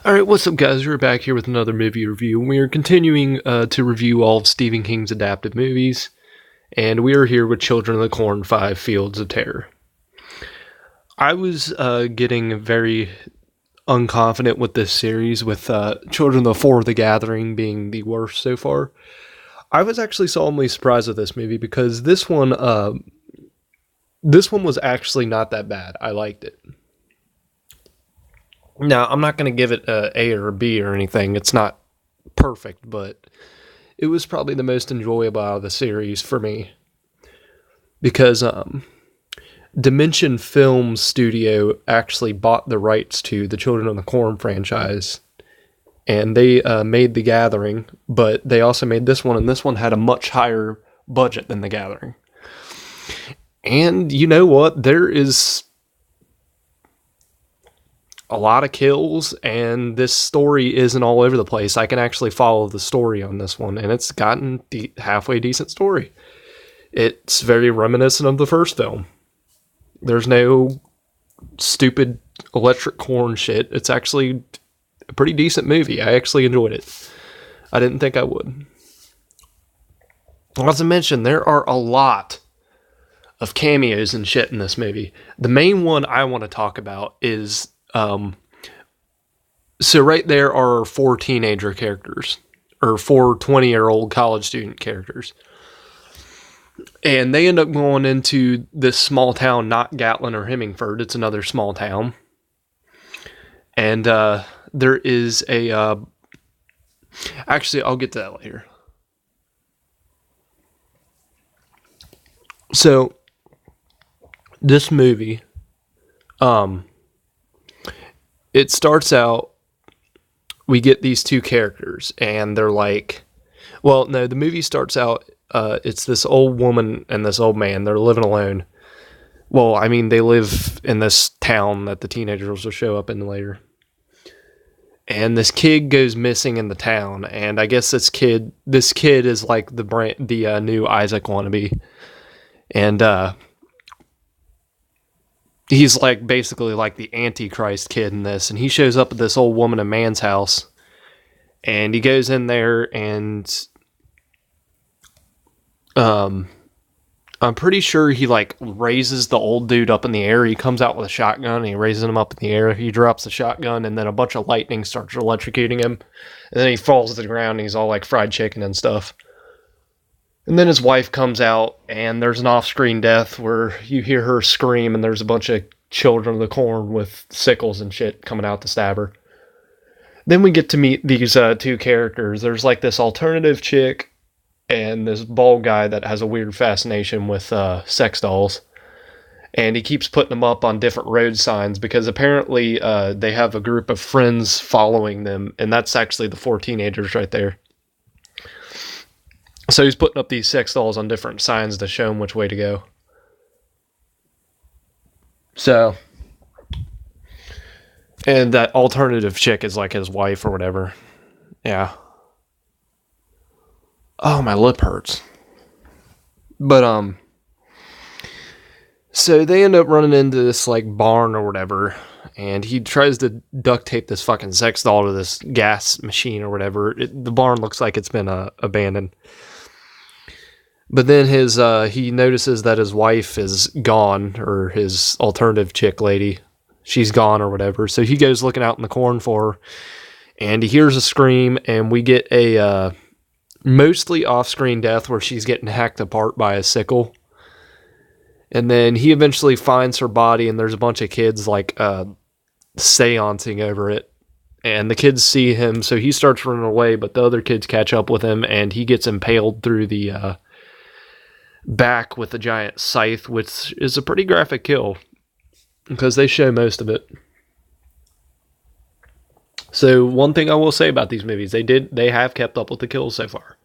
Alright, what's up guys? We're back here with another movie review. We are continuing to review all of Stephen King's adapted movies, and we are here with Children of the Corn 5 Fields of Terror. I was getting very unconfident with this series, with Children of the Gathering being the worst so far. I was actually solemnly surprised with this movie because this one was actually not that bad. I liked it. Now, I'm not going to give it a A or a B or anything. It's not perfect, but it was probably the most enjoyable out of the series for me. Because Dimension Film Studio actually bought the rights to the Children of the Corn franchise. And they made The Gathering, but they also made this one, and this one had a much higher budget than The Gathering. And you know what? There is a lot of kills, and this story isn't all over the place. I can actually follow the story on this one, and it's gotten the halfway decent story. It's very reminiscent of the first film. There's no stupid electric corn shit. It's actually a pretty decent movie. I actually enjoyed it. I didn't think I would. As I mentioned, there are a lot of cameos and shit in this movie. The main one I want to talk about is so right there are 4 teenager characters, or 4 20-year-old college student characters. And they end up going into this small town, not Gatlin or Hemingford. It's another small town. And there is a... actually, I'll get to that later. So, this movie... it starts out, we get these 2 characters, and they're like, well, no, the movie starts out, it's this old woman and this old man. They're living alone. Well, I mean, they live in this town that the teenagers will show up in later. And this kid goes missing in the town, and I guess this kid is like the new Isaac wannabe. And, he's like basically like the Antichrist kid in this, and he shows up at this old woman and man's house, and he goes in there, and I'm pretty sure he like raises the old dude up in the air. He comes out with a shotgun, and he raises him up in the air. He drops the shotgun, and then a bunch of lightning starts electrocuting him, and then he falls to the ground, and he's all like fried chicken and stuff. And then his wife comes out, and there's an off-screen death where you hear her scream, and there's a bunch of children of the corn with sickles and shit coming out to stab her. Then we get to meet these 2 characters. There's like this alternative chick and this bald guy that has a weird fascination with sex dolls. And he keeps putting them up on different road signs because apparently they have a group of friends following them, and that's actually the 4 teenagers right there. So he's putting up these sex dolls on different signs to show him which way to go. So, and that alternative chick is like his wife or whatever. Yeah. Oh, my lip hurts. But, so they end up running into this, like, barn or whatever, and he tries to duct tape this fucking sex doll to this gas machine or whatever. The barn looks like it's been abandoned. But then he notices that his wife is gone, or his alternative chick lady, she's gone or whatever. So he goes looking out in the corn for her, and he hears a scream, and we get a mostly off-screen death where she's getting hacked apart by a sickle. And then he eventually finds her body, and there's a bunch of kids like seancing over it. And the kids see him, so he starts running away, but the other kids catch up with him, and he gets impaled through the back with a giant scythe, which is a pretty graphic kill because they show most of it. So one thing I will say about these movies, they have kept up with the kills so far.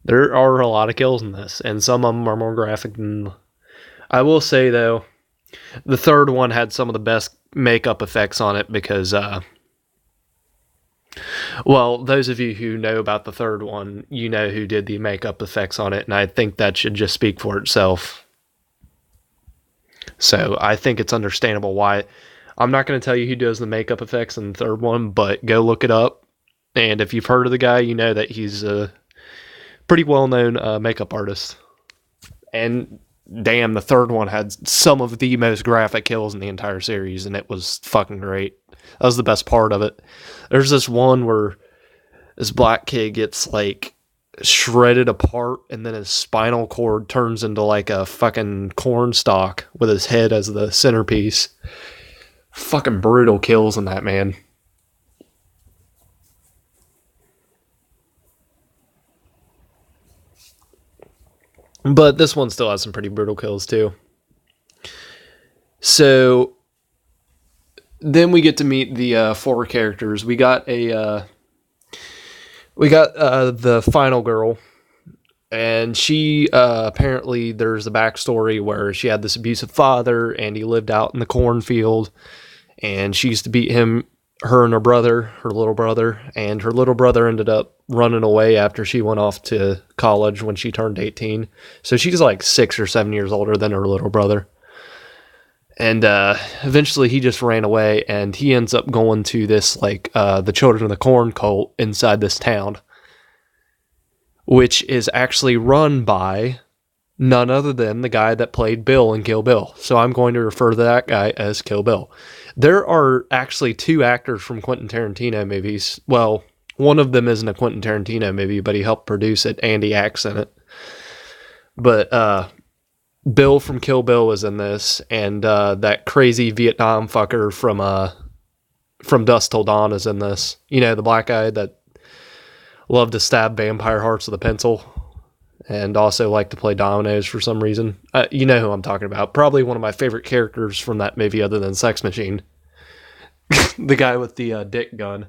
There are a lot of kills in this, and some of them are more graphic than... I will say though, the third one had some of the best makeup effects on it because well, those of you who know about the third one, you know who did the makeup effects on it, and I think that should just speak for itself. So I think it's understandable why I'm not going to tell you who does the makeup effects in the third one, but go look it up. And if you've heard of the guy, you know that he's a pretty well-known makeup artist. And damn, the third one had some of the most graphic kills in the entire series, and it was fucking great. That was the best part of it. There's this one where this black kid gets like shredded apart, and then his spinal cord turns into like a fucking corn stalk with his head as the centerpiece. Fucking brutal kills in that, man. But this one still has some pretty brutal kills too. So then we get to meet the four characters. We got the final girl, and she apparently there's a backstory where she had this abusive father, and he lived out in the cornfield, and she used to beat him, her and her little brother, and her little brother ended up running away after she went off to college when she turned 18. So she's like 6 or 7 years older than her little brother. And eventually he just ran away, and he ends up going to this, like, the Children of the Corn cult inside this town, which is actually run by none other than the guy that played Bill in Kill Bill. So I'm going to refer to that guy as Kill Bill. There are actually 2 actors from Quentin Tarantino movies. Well, one of them isn't a Quentin Tarantino movie, but he helped produce it. Andy acts in it. But Bill from Kill Bill was in this, and that crazy Vietnam fucker from Dusk Till Dawn is in this. You know, the black guy that loved to stab vampire hearts with a pencil, and also liked to play dominoes for some reason. You know who I'm talking about. Probably one of my favorite characters from that movie other than Sex Machine. The guy with the dick gun.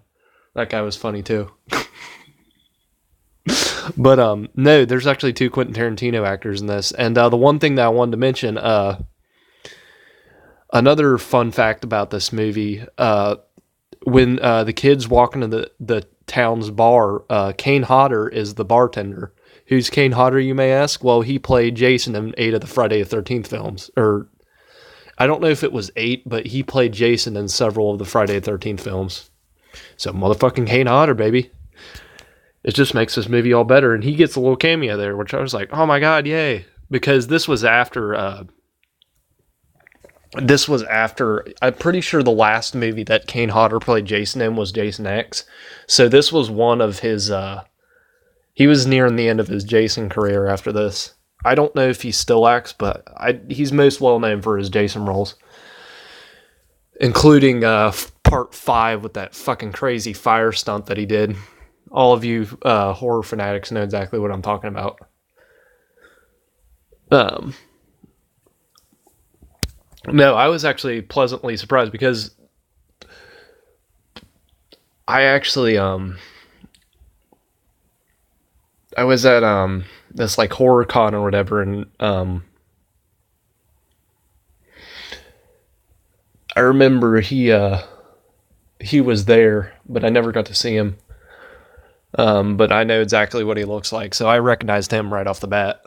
That guy was funny too. But no, there's actually 2 Quentin Tarantino actors in this. And the one thing that I wanted to mention, another fun fact about this movie, when the kids walk into the town's bar, Kane Hodder is the bartender. Who's Kane Hodder, you may ask? Well, he played Jason in 8 of the Friday the 13th films. Or, I don't know if it was 8, but he played Jason in several of the Friday the 13th films. So, motherfucking Kane Hodder, baby. It just makes this movie all better. And he gets a little cameo there, which I was like, oh my god, yay. Because this was after, I'm pretty sure the last movie that Kane Hodder played Jason in was Jason X. So this was one of his, he was nearing the end of his Jason career after this. I don't know if he still acts, but he's most well known for his Jason roles. Including part 5 with that fucking crazy fire stunt that he did. All of you horror fanatics know exactly what I'm talking about. No, I was actually pleasantly surprised because I actually I was at this like horror con or whatever, and I remember he was there, but I never got to see him. But I know exactly what he looks like, so I recognized him right off the bat.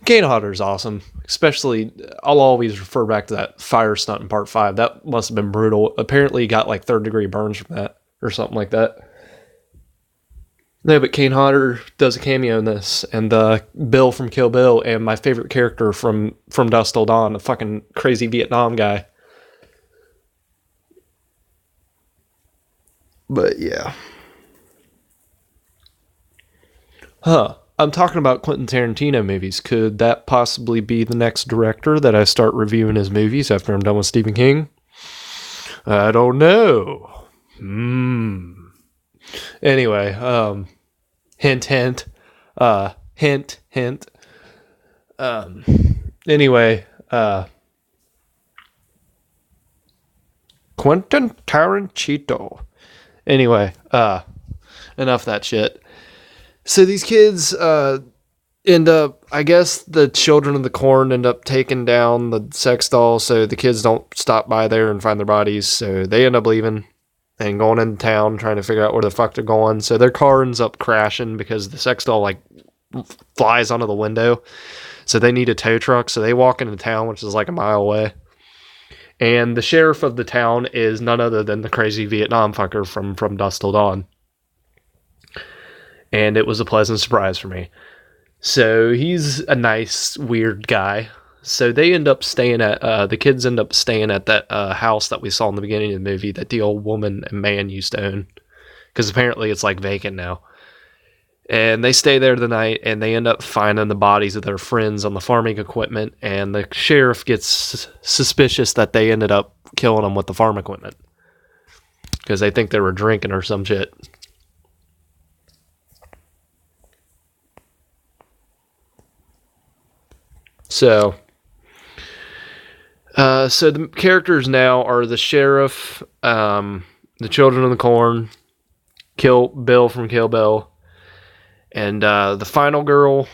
Kane Hodder's awesome. Especially, I'll always refer back to that fire stunt in part 5. That must have been brutal. Apparently he got like 3rd-degree burns from that, or something like that. No, but Kane Hodder does a cameo in this, and Bill from Kill Bill, and my favorite character from Dusk Till Dawn, the fucking crazy Vietnam guy. But yeah. I'm talking about Quentin Tarantino movies. Could that possibly be the next director that I start reviewing his movies after I'm done with Stephen King? I don't know. Anyway, hint, hint. Hint, hint. Anyway, Quentin Tarantino. Anyway, enough that shit. So these kids end up, I guess the Children of the Corn end up taking down the sex doll, so the kids don't stop by there and find their bodies, so they end up leaving and going into town trying to figure out where the fuck they're going. So their car ends up crashing because the sex doll like flies onto the window, so they need a tow truck, so they walk into town, which is like a mile away, And the sheriff of the town is none other than the crazy Vietnam fucker from Dusk Till Dawn. And it was a pleasant surprise for me. So he's a nice, weird guy. So they end up staying at, the kids end up staying at that house that we saw in the beginning of the movie that the old woman and man used to own. Because apparently it's like vacant now. And they stay there the night, and they end up finding the bodies of their friends on the farming equipment, and the sheriff gets suspicious that they ended up killing them with the farm equipment. Because they think they were drinking or some shit. So the characters now are the sheriff, the children of the corn, Kill Bill from Kill Bill, and the final girl,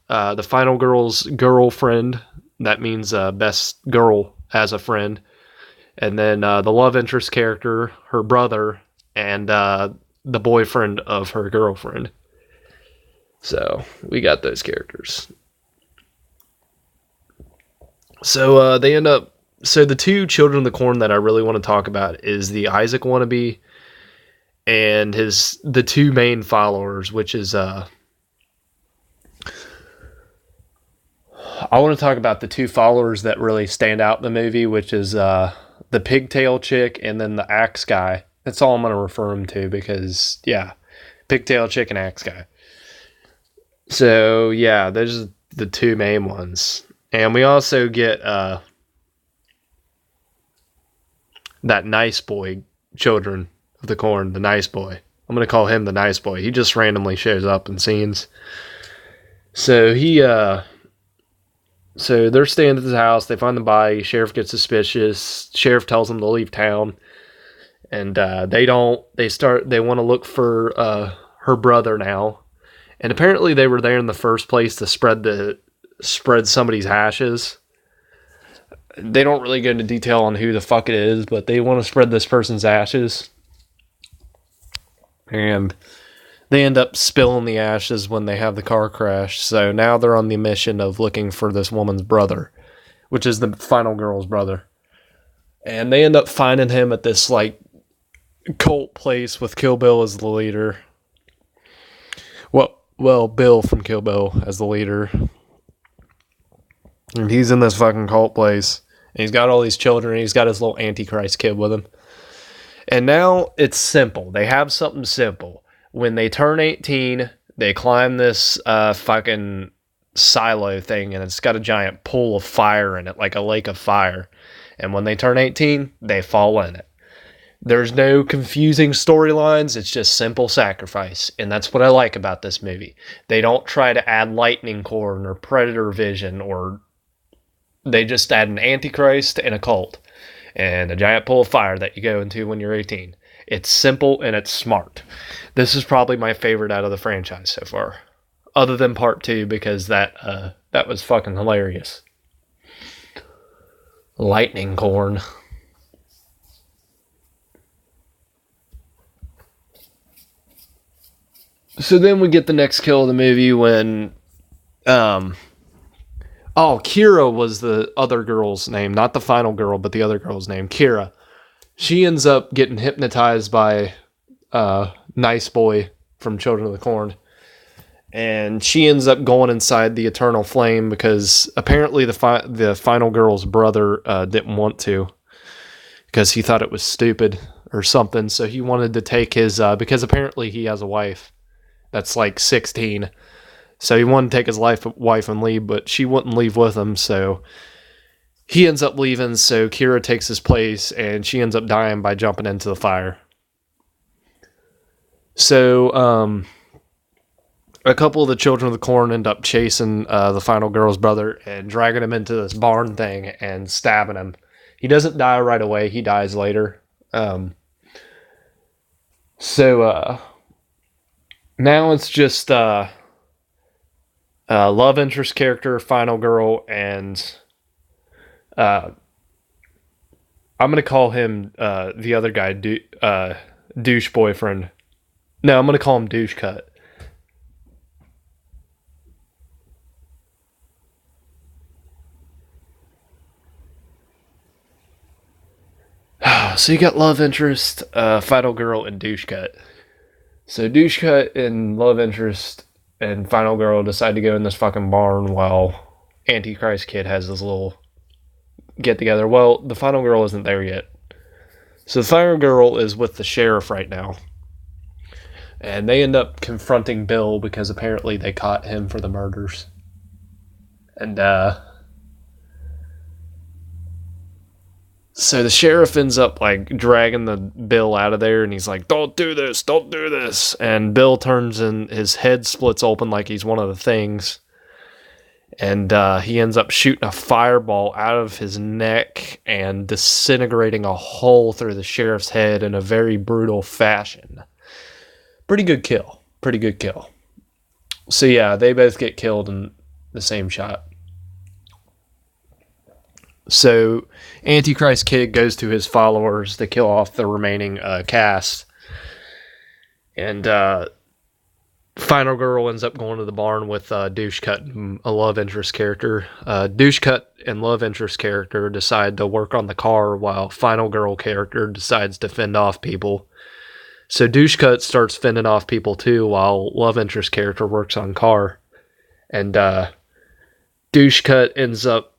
the final girl's girlfriend. That means best girl as a friend. And then the love interest character, her brother, and the boyfriend of her girlfriend. So we got those characters. So they end up. So the two children of the corn that I really want to talk about is the Isaac wannabe and the two main followers, which is I want to talk about the two followers that really stand out in the movie, which is the pigtail chick and then the axe guy. That's all I'm going to refer them to because, yeah, pigtail chick and axe guy. So, yeah, those are the two main ones. And we also get that nice boy, children of the corn, the nice boy. I'm going to call him the nice boy. He just randomly shows up in scenes. So so they're staying at his house. They find the body. Sheriff gets suspicious. Sheriff tells them to leave town. And they want to look for her brother now. And apparently they were there in the first place to spread somebody's ashes. They don't really go into detail on who the fuck it is, but they want to spread this person's ashes. And they end up spilling the ashes when they have the car crash. So now they're on the mission of looking for this woman's brother, which is the final girl's brother. And they end up finding him at this like cult place with Kill Bill as the leader. Well, Bill from Kill Bill as the leader. And he's in this fucking cult place. And he's got all these children. And he's got his little Antichrist kid with him. And now it's simple. They have something simple. When they turn 18, they climb this fucking silo thing. And it's got a giant pool of fire in it. Like a lake of fire. And when they turn 18, they fall in it. There's no confusing storylines. It's just simple sacrifice. And that's what I like about this movie. They don't try to add lightning corn or predator vision, or they just add an antichrist and a cult and a giant pool of fire that you go into when you're 18. It's simple and it's smart. This is probably my favorite out of the franchise so far. Other than part 2, because that was fucking hilarious. Lightning corn. So then we get the next kill of the movie when, Kira was the other girl's name, not the final girl, but the other girl's name, Kira. She ends up getting hypnotized by, Nice Boy from Children of the Corn. And she ends up going inside the Eternal Flame because apparently the final girl's brother, didn't want to. Because he thought it was stupid or something. So he wanted to take his, because apparently he has a wife that's like 16. So he wanted to take his wife and leave, but she wouldn't leave with him. So he ends up leaving. So Kira takes his place and she ends up dying by jumping into the fire. So, a couple of the Children of the Corn end up chasing the final girl's brother and dragging him into this barn thing and stabbing him. He doesn't die right away. He dies later. Now it's just love interest character, final girl, and I'm going to call him the other guy, douche boyfriend. No, I'm going to call him douche cut. So you got love interest, final girl, and douche cut. So douche cut and love interest and final girl decide to go in this fucking barn while Antichrist Kid has this little get together. Well, the final girl isn't there yet. So the final girl is with the sheriff right now. And they end up confronting Bill because apparently they caught him for the murders. And, so the sheriff ends up, like, dragging the Bill out of there, and he's like, don't do this, don't do this. And Bill turns and his head splits open like he's one of the things. And he ends up shooting a fireball out of his neck and disintegrating a hole through the sheriff's head in a very brutal fashion. Pretty good kill. Pretty good kill. So yeah, they both get killed in the same shot. So Antichrist Kid goes to his followers to kill off the remaining cast. And final girl ends up going to the barn with Douche Cut, a love interest character. Douche Cut and love interest character decide to work on the car while final girl character decides to fend off people. So Douche Cut starts fending off people too while love interest character works on car. And Douche Cut ends up,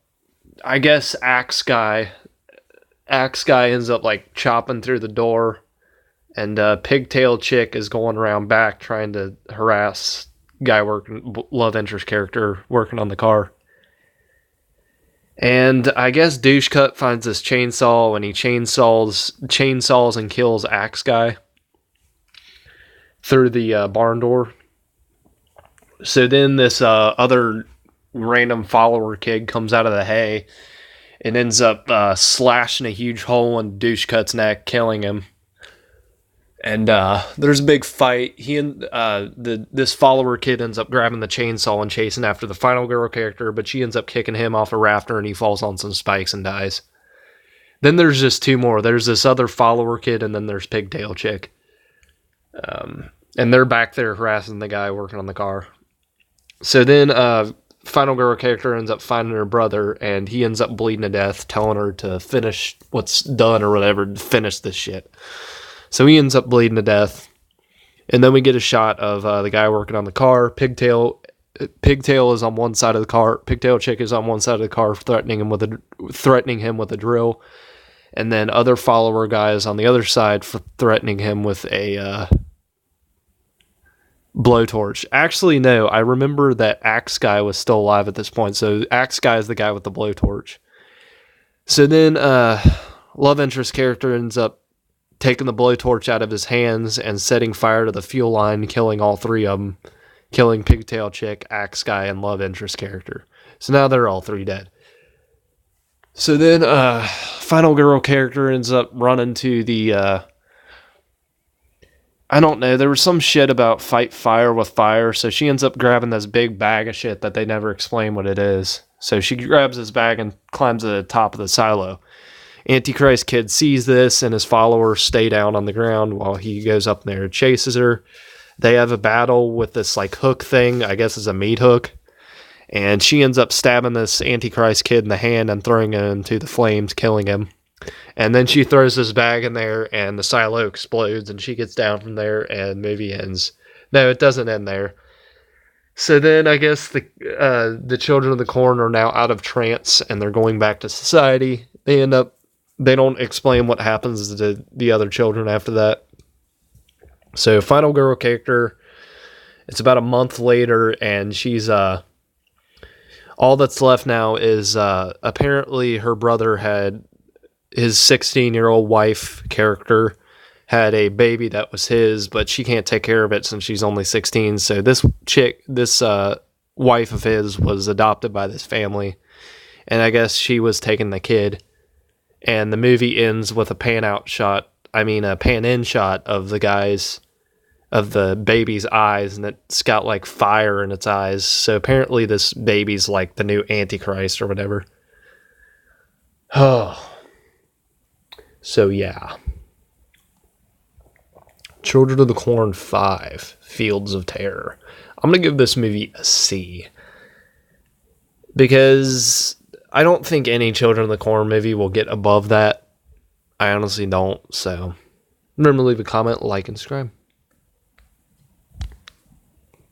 I guess Axe Guy ends up like chopping through the door. And Pigtail Chick is going around back trying to harass guy working, love interest character working on the car. And I guess Douche Cut finds this chainsaw and he chainsaws and kills Axe Guy through the barn door. So then this other random follower kid comes out of the hay and ends up slashing a huge hole in Douche Cut's neck, killing him. And there's a big fight. He and this follower kid ends up grabbing the chainsaw and chasing after the final girl character, but she ends up kicking him off a rafter and he falls on some spikes and dies. Then there's just two more. There's this other follower kid and then there's Pigtail Chick. And they're back there harassing the guy working on the car. So then final girl character ends up finding her brother and he ends up bleeding to death, telling her to finish what's done or whatever, finish this shit. So he ends up bleeding to death. And then we get a shot of the guy working on the car. Pigtail is on one side of the car. Pigtail Chick is on one side of the car, threatening him with a drill. And then other follower guys on the other side for threatening him with a blowtorch. Actually, no. I remember that Axe Guy was still alive at this point. So Axe Guy is the guy with the blowtorch. So then love interest character ends up taking the blowtorch out of his hands and setting fire to the fuel line, killing all three of them, killing Pigtail Chick, Axe Guy, and love interest character. So now they're all three dead. So then final girl character ends up running to the I don't know, there was some shit about fight fire with fire, so she ends up grabbing this big bag of shit that they never explain what it is. So she grabs this bag and climbs to the top of the silo. Antichrist Kid sees this, and his followers stay down on the ground while he goes up there and chases her. They have a battle with this like hook thing, I guess it's a meat hook. And she ends up stabbing this Antichrist Kid in the hand and throwing him into the flames, killing him. And then she throws this bag in there, and the silo explodes, and she gets down from there, and movie ends. No, it doesn't end there. So then I guess the Children of the Corn are now out of trance, and they're going back to society. They don't explain what happens to the other children after that. So final girl character, it's about a month later, and she's all that's left now is apparently her brother had his 16-year-old wife character had a baby that was his, but she can't take care of it since she's only 16. So this wife of his was adopted by this family, and I guess she was taking the kid. And the movie ends with a pan in shot of the baby's eyes, and it's got like fire in its eyes. So apparently this baby's like the new Antichrist or whatever. Oh. So yeah. Children of the Corn 5, Fields of Terror. I'm going to give this movie a C. Because I don't think any Children of the Corn movie will get above that. I honestly don't. So remember to leave a comment, like, and subscribe.